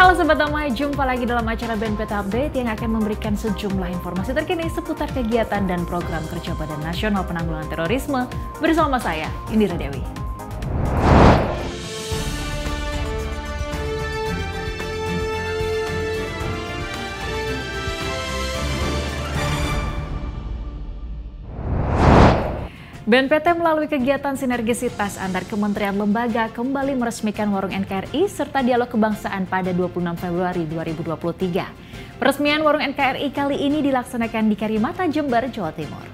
Halo Sobat Damai, jumpa lagi dalam acara BNPT Update yang akan memberikan sejumlah informasi terkini seputar kegiatan dan program kerja Badan Nasional Penanggulangan Terorisme bersama saya, Indira Dewi. BNPT melalui kegiatan sinergisitas antar kementerian lembaga kembali meresmikan Warung NKRI serta Dialog Kebangsaan pada 26 Februari 2023. Peresmian Warung NKRI kali ini dilaksanakan di Karimata, Jember, Jawa Timur.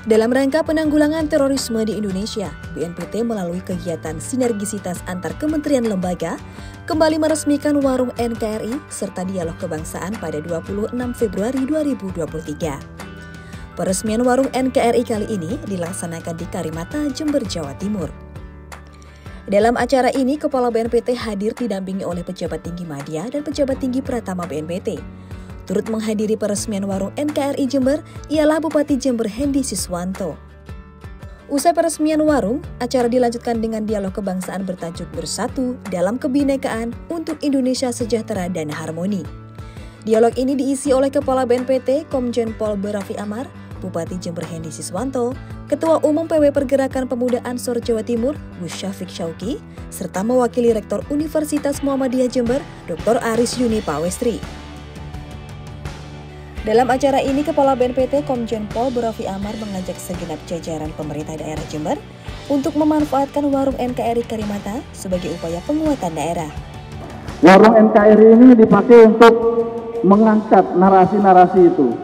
Dalam rangka penanggulangan terorisme di Indonesia, BNPT melalui kegiatan sinergisitas antar kementerian lembaga kembali meresmikan Warung NKRI serta Dialog Kebangsaan pada 26 Februari 2023. Peresmian Warung NKRI kali ini dilaksanakan di Karimata, Jember, Jawa Timur. Dalam acara ini, Kepala BNPT hadir didampingi oleh pejabat tinggi Madya dan pejabat tinggi Pratama BNPT. Turut menghadiri peresmian Warung NKRI Jember ialah Bupati Jember Hendy Siswanto. Usai peresmian warung, acara dilanjutkan dengan dialog kebangsaan bertajuk Bersatu dalam Kebinekaan untuk Indonesia Sejahtera dan Harmoni. Dialog ini diisi oleh Kepala BNPT Komjen Pol Raffi Amar, Bupati Jember Hendy Siswanto, Ketua Umum PW Pergerakan Pemuda Ansor Jawa Timur Gus Syafiq Syauqi, serta mewakili Rektor Universitas Muhammadiyah Jember Dr. Aris Yuni Pawestri. Dalam acara ini, Kepala BNPT Komjen Pol Raffi Amar mengajak segenap jajaran pemerintah daerah Jember untuk memanfaatkan Warung NKRI Karimata sebagai upaya penguatan daerah. Warung NKRI ini dipakai untuk mengangkat narasi-narasi itu.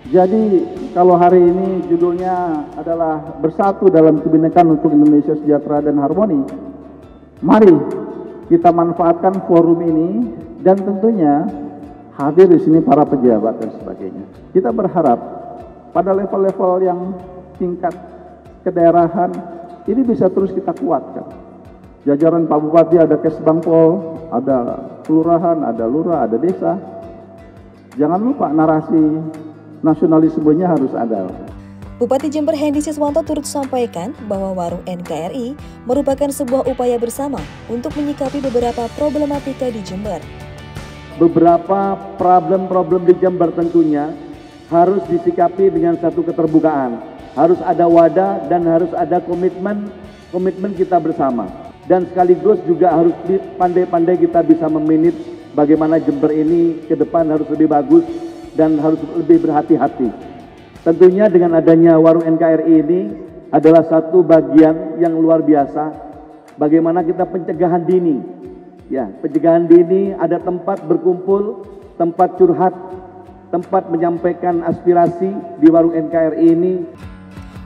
Jadi kalau hari ini judulnya adalah Bersatu dalam Kebinekaan untuk Indonesia Sejahtera dan Harmoni, mari kita manfaatkan forum ini dan tentunya hadir di sini para pejabat dan sebagainya. Kita berharap pada level-level yang tingkat kedaerahan ini bisa terus kita kuatkan. Jajaran Pak Bupati ada Kesbangpol, ada kelurahan, ada lurah, ada desa. Jangan lupa narasi nasionalismenya harus ada. Bupati Jember Hendy Siswanto turut sampaikan bahwa Warung NKRI merupakan sebuah upaya bersama untuk menyikapi beberapa problematika di Jember. Beberapa problem-problem di Jember tentunya harus disikapi dengan satu keterbukaan. Harus ada wadah dan harus ada komitmen kita bersama. Dan sekaligus juga harus pandai-pandai kita bisa memanage bagaimana Jember ini ke depan harus lebih bagus dan harus lebih berhati-hati. Tentunya dengan adanya Warung NKRI ini adalah satu bagian yang luar biasa. Bagaimana kita pencegahan dini. Ya, pencegahan dini, ada tempat berkumpul, tempat curhat, tempat menyampaikan aspirasi di Warung NKRI ini.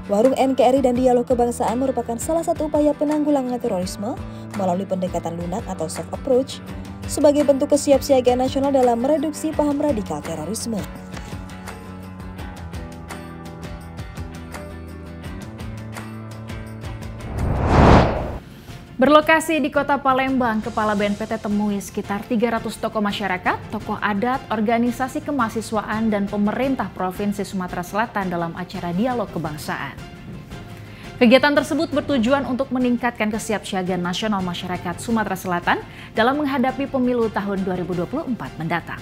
Warung NKRI dan Dialog Kebangsaan merupakan salah satu upaya penanggulangan terorisme melalui pendekatan lunak atau soft approach sebagai bentuk kesiapsiagaan nasional dalam mereduksi paham radikal terorisme. Berlokasi di Kota Palembang, Kepala BNPT temui sekitar 300 tokoh masyarakat, tokoh adat, organisasi kemahasiswaan, dan pemerintah Provinsi Sumatera Selatan dalam acara Dialog Kebangsaan. Kegiatan tersebut bertujuan untuk meningkatkan kesiapsiagaan nasional masyarakat Sumatera Selatan dalam menghadapi pemilu tahun 2024 mendatang.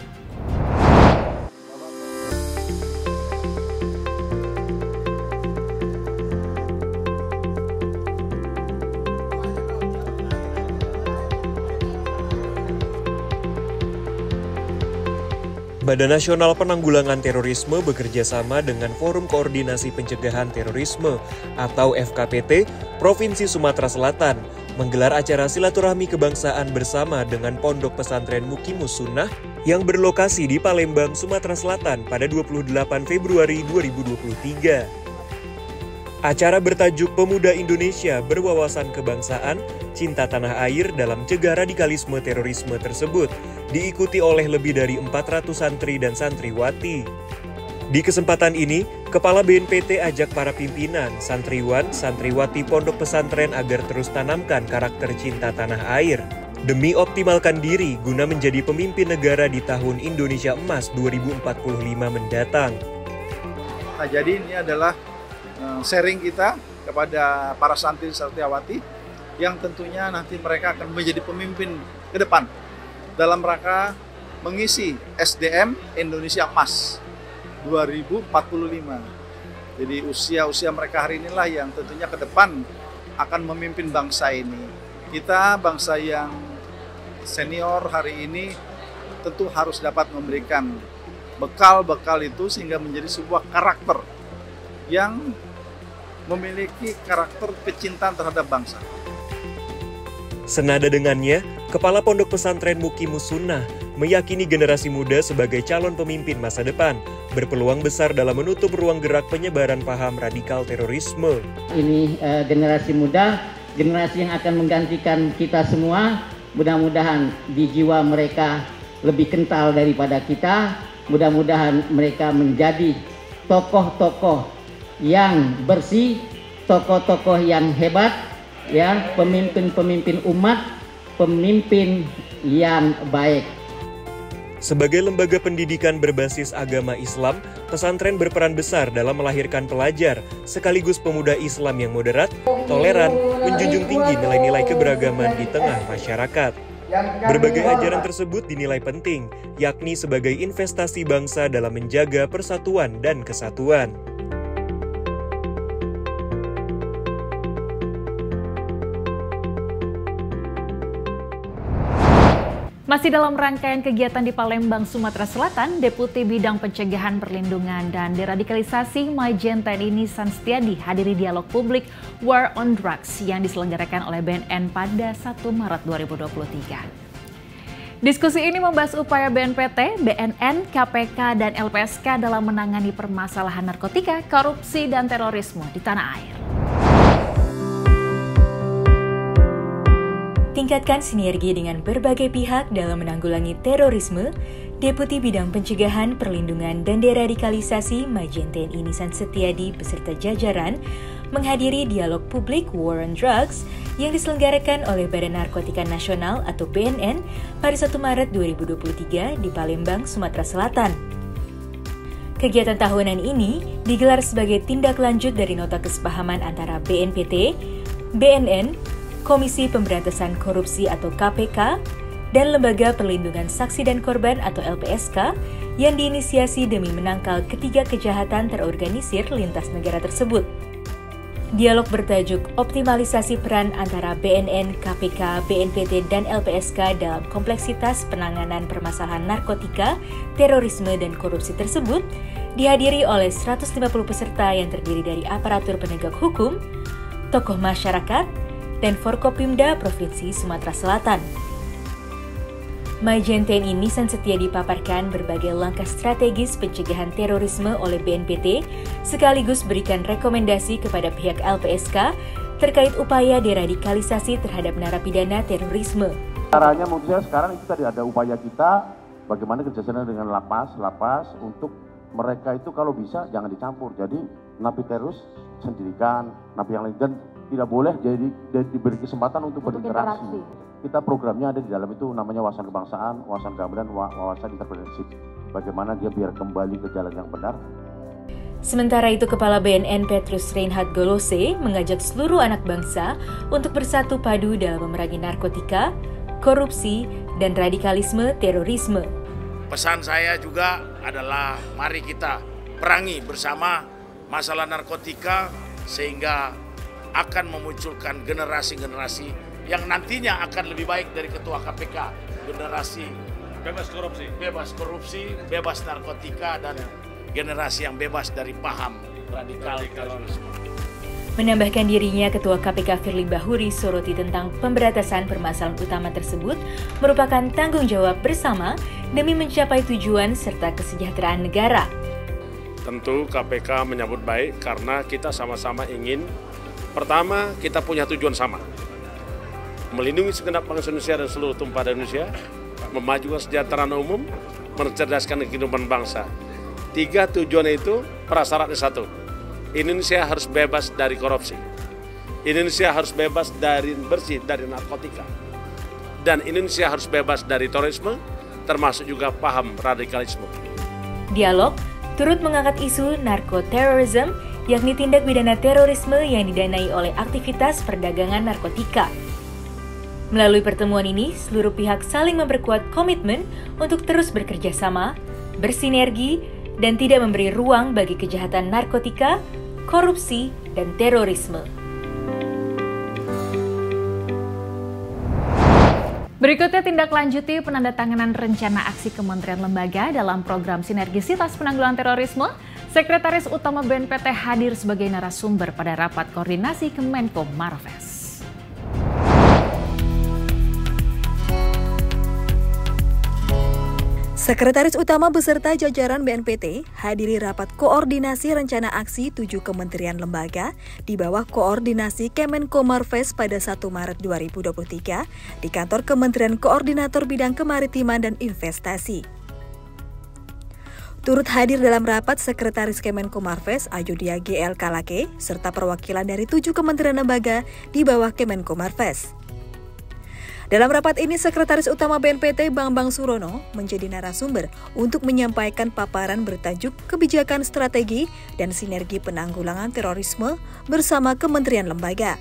Badan Nasional Penanggulangan Terorisme bekerja sama dengan Forum Koordinasi Pencegahan Terorisme atau FKPT Provinsi Sumatera Selatan menggelar acara silaturahmi kebangsaan bersama dengan Pondok Pesantren Muqimus Sunnah yang berlokasi di Palembang, Sumatera Selatan pada 28 Februari 2023. Acara bertajuk Pemuda Indonesia Berwawasan Kebangsaan, Cinta Tanah Air dalam Cegah Radikalisme Terorisme tersebut diikuti oleh lebih dari 400 santri dan santriwati. Di kesempatan ini, Kepala BNPT ajak para pimpinan, santriwan, santriwati pondok pesantren agar terus tanamkan karakter cinta tanah air demi optimalkan diri guna menjadi pemimpin negara di tahun Indonesia Emas 2045 mendatang. Nah, jadi ini adalah sharing kita kepada para santri santriwati yang tentunya nanti mereka akan menjadi pemimpin ke depan dalam rangka mengisi SDM Indonesia Emas 2045. Jadi usia mereka hari inilah yang tentunya ke depan akan memimpin bangsa ini. Kita bangsa yang senior hari ini tentu harus dapat memberikan bekal-bekal itu sehingga menjadi sebuah karakter yang memiliki karakter kecintaan terhadap bangsa. Senada dengannya, Kepala Pondok Pesantren Muqimus Sunnah meyakini generasi muda sebagai calon pemimpin masa depan berpeluang besar dalam menutup ruang gerak penyebaran paham radikal terorisme. Ini generasi muda, generasi yang akan menggantikan kita semua. Mudah-mudahan di jiwa mereka lebih kental daripada kita. Mudah-mudahan mereka menjadi tokoh-tokoh yang bersih, tokoh-tokoh yang hebat, ya, pemimpin-pemimpin umat, pemimpin yang baik. Sebagai lembaga pendidikan berbasis agama Islam, pesantren berperan besar dalam melahirkan pelajar sekaligus pemuda Islam yang moderat, toleran, menjunjung tinggi nilai-nilai keberagaman di tengah masyarakat. Berbagai ajaran tersebut dinilai penting, yakni sebagai investasi bangsa dalam menjaga persatuan dan kesatuan. Masih dalam rangkaian kegiatan di Palembang, Sumatera Selatan, Deputi Bidang Pencegahan Perlindungan dan Deradikalisasi Majen TNI Nisan Setiadi hadiri dialog publik War on Drugs yang diselenggarakan oleh BNN pada 1 Maret 2023. Diskusi ini membahas upaya BNPT, BNN, KPK, dan LPSK dalam menangani permasalahan narkotika, korupsi, dan terorisme di tanah air. Tingkatkan sinergi dengan berbagai pihak dalam menanggulangi terorisme, Deputi Bidang Pencegahan, Perlindungan, dan Deradikalisasi Majen TNI Nisan Setiadi beserta jajaran menghadiri dialog publik War on Drugs yang diselenggarakan oleh Badan Narkotika Nasional atau BNN pada 1 Maret 2023 di Palembang, Sumatera Selatan. Kegiatan tahunan ini digelar sebagai tindak lanjut dari nota kesepahaman antara BNPT, BNN, Komisi Pemberantasan Korupsi atau KPK, dan Lembaga Perlindungan Saksi dan Korban atau LPSK yang diinisiasi demi menangkal ketiga kejahatan terorganisir lintas negara tersebut. Dialog bertajuk optimalisasi peran antara BNN, KPK, BNPT, dan LPSK dalam kompleksitas penanganan permasalahan narkotika, terorisme, dan korupsi tersebut dihadiri oleh 150 peserta yang terdiri dari aparatur penegak hukum, tokoh masyarakat, dan Forkopimda Provinsi Sumatera Selatan. Majen TNI Nisan Setiadi paparkan berbagai langkah strategis pencegahan terorisme oleh BNPT, sekaligus berikan rekomendasi kepada pihak LPSK terkait upaya deradikalisasi terhadap narapidana terorisme. Caranya menurut saya sekarang itu tadi ada upaya kita bagaimana kerjasama dengan lapas untuk mereka itu kalau bisa jangan dicampur. Jadi napi teroris sendirikan, napi yang lain, dan tidak boleh jadi diberi kesempatan untuk berinteraksi. Kita programnya ada di dalam itu namanya wawasan kebangsaan, wawasan keagamaan, wawasan interpretation. Bagaimana dia biar kembali ke jalan yang benar. Sementara itu, Kepala BNN Petrus Reinhard Golose mengajak seluruh anak bangsa untuk bersatu padu dalam memerangi narkotika, korupsi, dan radikalisme terorisme. Pesan saya juga adalah mari kita perangi bersama masalah narkotika sehingga akan memunculkan generasi-generasi yang nantinya akan lebih baik dari ketua KPK, generasi bebas korupsi, bebas narkotika, dan generasi yang bebas dari paham radikal terorisme. Menambahkan dirinya, Ketua KPK Firly Bahuri soroti tentang pemberantasan permasalahan utama tersebut merupakan tanggung jawab bersama demi mencapai tujuan serta kesejahteraan negara. Tentu KPK menyambut baik karena kita sama-sama ingin, pertama kita punya tujuan sama, melindungi segenap bangsa Indonesia dan seluruh tumpah darah Indonesia, memajukan kesejahteraan umum, mencerdaskan kehidupan bangsa. 3 tujuan itu prasyaratnya 1, Indonesia harus bebas dari korupsi, Indonesia harus bebas bersih dari narkotika, dan Indonesia harus bebas dari terorisme, termasuk juga paham radikalisme. Dialog turut mengangkat isu narkoterorisme yakni tindak pidana terorisme yang didanai oleh aktivitas perdagangan narkotika. Melalui pertemuan ini, seluruh pihak saling memperkuat komitmen untuk terus bekerja sama, bersinergi, dan tidak memberi ruang bagi kejahatan narkotika, korupsi, dan terorisme. Berikutnya tindak lanjuti penandatanganan rencana aksi Kementerian Lembaga dalam program Sinergisitas Penanggulangan Terorisme. Sekretaris Utama BNPT hadir sebagai narasumber pada rapat koordinasi Kemenko Marves. Sekretaris Utama beserta jajaran BNPT hadiri rapat koordinasi rencana aksi 7 kementerian lembaga di bawah koordinasi Kemenko Marves pada 1 Maret 2023 di kantor Kementerian Koordinator Bidang Kemaritiman dan Investasi. Turut hadir dalam rapat Sekretaris Kemenko Marves Ayudhya GL Kalake serta perwakilan dari 7 kementerian lembaga di bawah Kemenko Marves. Dalam rapat ini, Sekretaris Utama BNPT Bambang Surono menjadi narasumber untuk menyampaikan paparan bertajuk Kebijakan Strategi dan Sinergi Penanggulangan Terorisme bersama Kementerian Lembaga.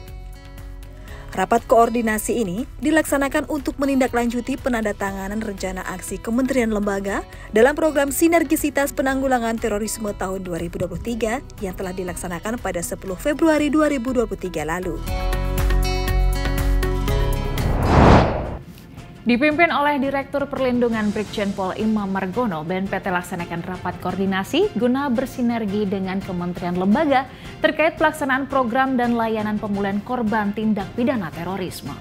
Rapat koordinasi ini dilaksanakan untuk menindaklanjuti penandatanganan rencana aksi Kementerian Lembaga dalam program Sinergisitas Penanggulangan Terorisme tahun 2023 yang telah dilaksanakan pada 10 Februari 2023 lalu. Dipimpin oleh Direktur Perlindungan Brigjen Pol Imam Margono, BNPT laksanakan rapat koordinasi guna bersinergi dengan kementerian lembaga terkait pelaksanaan program dan layanan pemulihan korban tindak pidana terorisme.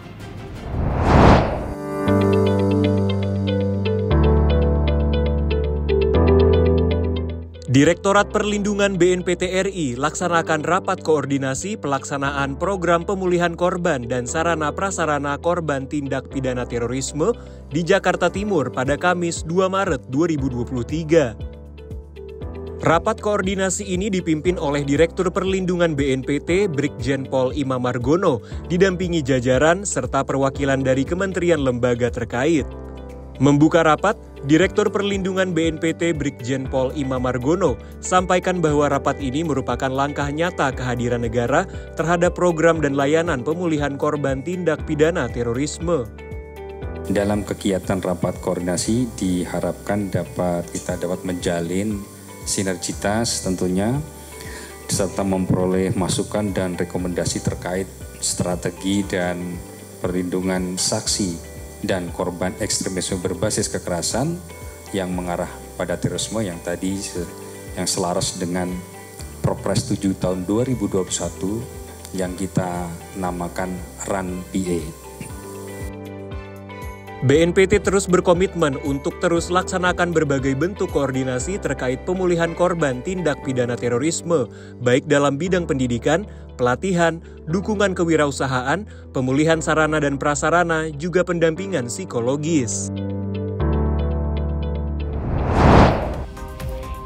Direktorat Perlindungan BNPT RI laksanakan rapat koordinasi pelaksanaan program pemulihan korban dan sarana prasarana korban tindak pidana terorisme di Jakarta Timur pada Kamis 2 Maret 2023. Rapat koordinasi ini dipimpin oleh Direktur Perlindungan BNPT Brigjen Pol Imam Margono didampingi jajaran serta perwakilan dari kementerian lembaga terkait. Membuka rapat, Direktur Perlindungan BNPT Brigjen Pol Imam Margono sampaikan bahwa rapat ini merupakan langkah nyata kehadiran negara terhadap program dan layanan pemulihan korban tindak pidana terorisme. Dalam kegiatan rapat koordinasi diharapkan kita dapat menjalin sinergitas tentunya, serta memperoleh masukan dan rekomendasi terkait strategi dan perlindungan saksi dan korban ekstremisme berbasis kekerasan yang mengarah pada terorisme yang tadi yang selaras dengan Perpres 7 tahun 2021 yang kita namakan RAN-PA. BNPT terus berkomitmen untuk terus laksanakan berbagai bentuk koordinasi terkait pemulihan korban tindak pidana terorisme, baik dalam bidang pendidikan, pelatihan, dukungan kewirausahaan, pemulihan sarana dan prasarana, juga pendampingan psikologis.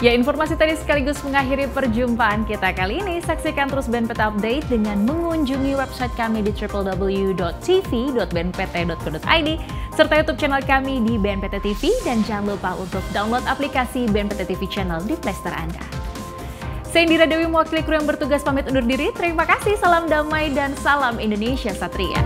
Ya, informasi tadi sekaligus mengakhiri perjumpaan kita kali ini. Saksikan terus BNPT Update dengan mengunjungi website kami di www.tv.bnpt.co.id serta YouTube channel kami di BNPT TV, dan jangan lupa untuk download aplikasi BNPT TV Channel di Play Store Anda. Saya Indira Dewi, mewakili kru yang bertugas pamit undur diri. Terima kasih, salam damai dan salam Indonesia Satria.